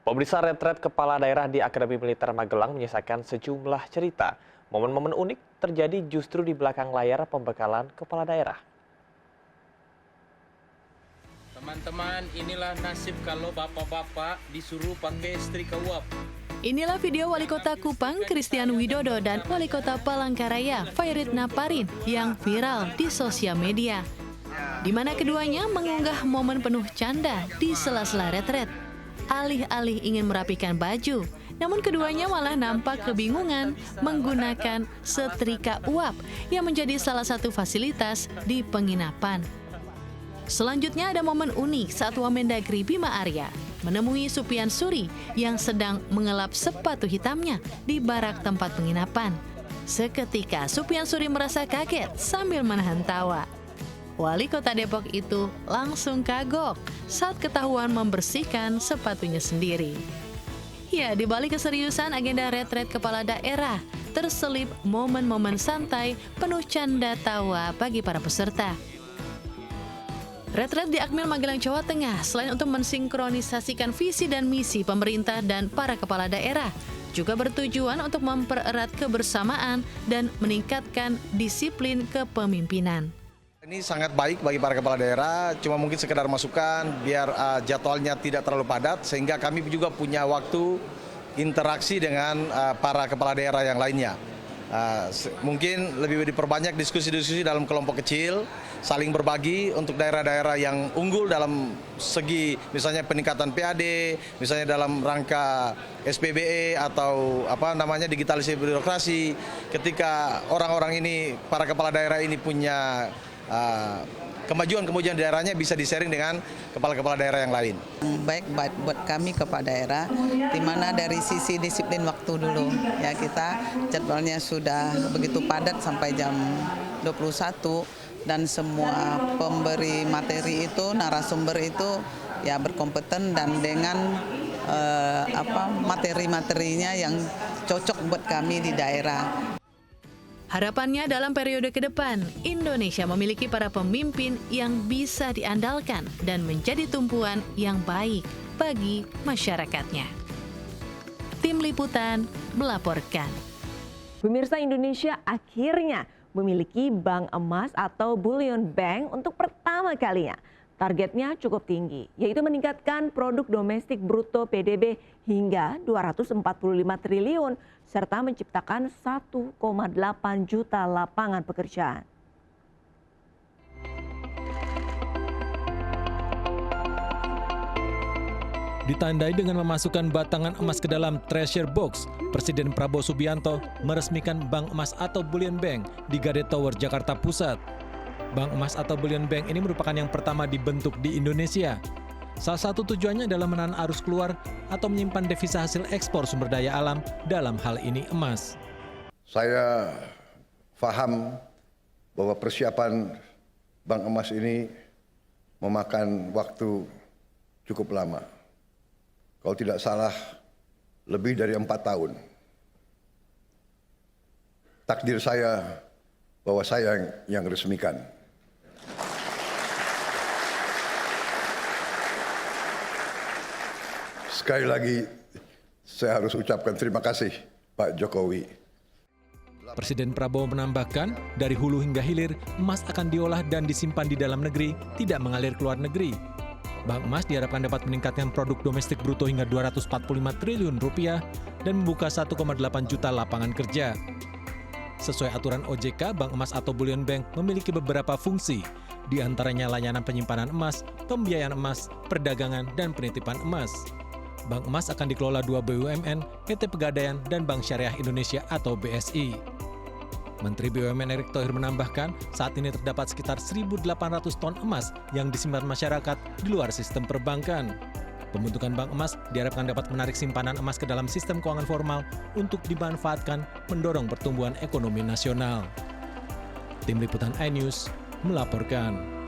Pemirsa, retret kepala daerah di Akademi Militer Magelang menyisakan sejumlah cerita. Momen-momen unik terjadi justru di belakang layar pembekalan kepala daerah. Teman-teman, inilah nasib kalau bapak-bapak disuruh pakai setrika uap. Inilah video Wali Kota Kupang, Christian Widodo, dan Wali Kota Palangkaraya, Fairit Naparin, yang viral di sosial media. Di mana keduanya mengunggah momen penuh canda di sela-sela retret. Alih-alih ingin merapikan baju, namun keduanya malah nampak kebingungan menggunakan setrika uap yang menjadi salah satu fasilitas di penginapan. Selanjutnya ada momen unik saat Wamendagri Bima Arya menemui Supian Suri yang sedang mengelap sepatu hitamnya di barak tempat penginapan. Seketika Supian Suri merasa kaget sambil menahan tawa. Wali Kota Depok itu langsung kagok saat ketahuan membersihkan sepatunya sendiri. Ya, di balik keseriusan agenda retret kepala daerah, terselip momen-momen santai penuh canda tawa bagi para peserta. Retret di Akmil Magelang, Jawa Tengah, selain untuk mensinkronisasikan visi dan misi pemerintah dan para kepala daerah, juga bertujuan untuk mempererat kebersamaan dan meningkatkan disiplin kepemimpinan. Ini sangat baik bagi para kepala daerah, cuma mungkin sekedar masukan biar jadwalnya tidak terlalu padat, sehingga kami juga punya waktu interaksi dengan para kepala daerah yang lainnya. Mungkin lebih diperbanyak diskusi-diskusi dalam kelompok kecil, saling berbagi untuk daerah-daerah yang unggul dalam segi misalnya peningkatan PAD, misalnya dalam rangka SPBE atau digitalisasi birokrasi. Ketika orang-orang ini, para kepala daerah ini punya kemajuan-kemajuan daerahnya bisa di-sharing dengan kepala-kepala daerah yang lain. Baik buat kami kepala daerah, di mana dari sisi disiplin waktu dulu, ya kita jadwalnya sudah begitu padat sampai jam 21 dan semua pemberi materi itu, narasumber itu ya berkompeten dan dengan materi-materinya yang cocok buat kami di daerah. Harapannya dalam periode ke depan, Indonesia memiliki para pemimpin yang bisa diandalkan dan menjadi tumpuan yang baik bagi masyarakatnya. Tim Liputan melaporkan. Pemirsa, Indonesia akhirnya memiliki bank emas atau bullion bank untuk pertama kalinya. Targetnya cukup tinggi, yaitu meningkatkan produk domestik bruto PDB hingga 245 triliun, serta menciptakan 1,8 juta lapangan pekerjaan. Ditandai dengan memasukkan batangan emas ke dalam treasure box, Presiden Prabowo Subianto meresmikan Bank Emas atau Bullion Bank di Gade Tower, Jakarta Pusat. Bank emas atau bullion bank ini merupakan yang pertama dibentuk di Indonesia. Salah satu tujuannya adalah menahan arus keluar atau menyimpan devisa hasil ekspor sumber daya alam, dalam hal ini emas. Saya paham bahwa persiapan bank emas ini memakan waktu cukup lama. Kalau tidak salah, lebih dari 4 tahun. Takdir saya bahwa saya yang resmikan. Sekali lagi, saya harus ucapkan terima kasih Pak Jokowi. Presiden Prabowo menambahkan, dari hulu hingga hilir, emas akan diolah dan disimpan di dalam negeri, tidak mengalir ke luar negeri. Bank emas diharapkan dapat meningkatkan produk domestik bruto hingga 245 triliun rupiah dan membuka 1,8 juta lapangan kerja. Sesuai aturan OJK, bank emas atau bullion bank memiliki beberapa fungsi, di antaranya layanan penyimpanan emas, pembiayaan emas, perdagangan, dan penitipan emas. Bank emas akan dikelola 2 BUMN, PT Pegadaian, dan Bank Syariah Indonesia atau BSI. Menteri BUMN Erick Thohir menambahkan, saat ini terdapat sekitar 1.800 ton emas yang disimpan masyarakat di luar sistem perbankan. Pembentukan bank emas diharapkan dapat menarik simpanan emas ke dalam sistem keuangan formal untuk dimanfaatkan mendorong pertumbuhan ekonomi nasional. Tim Liputan iNews melaporkan.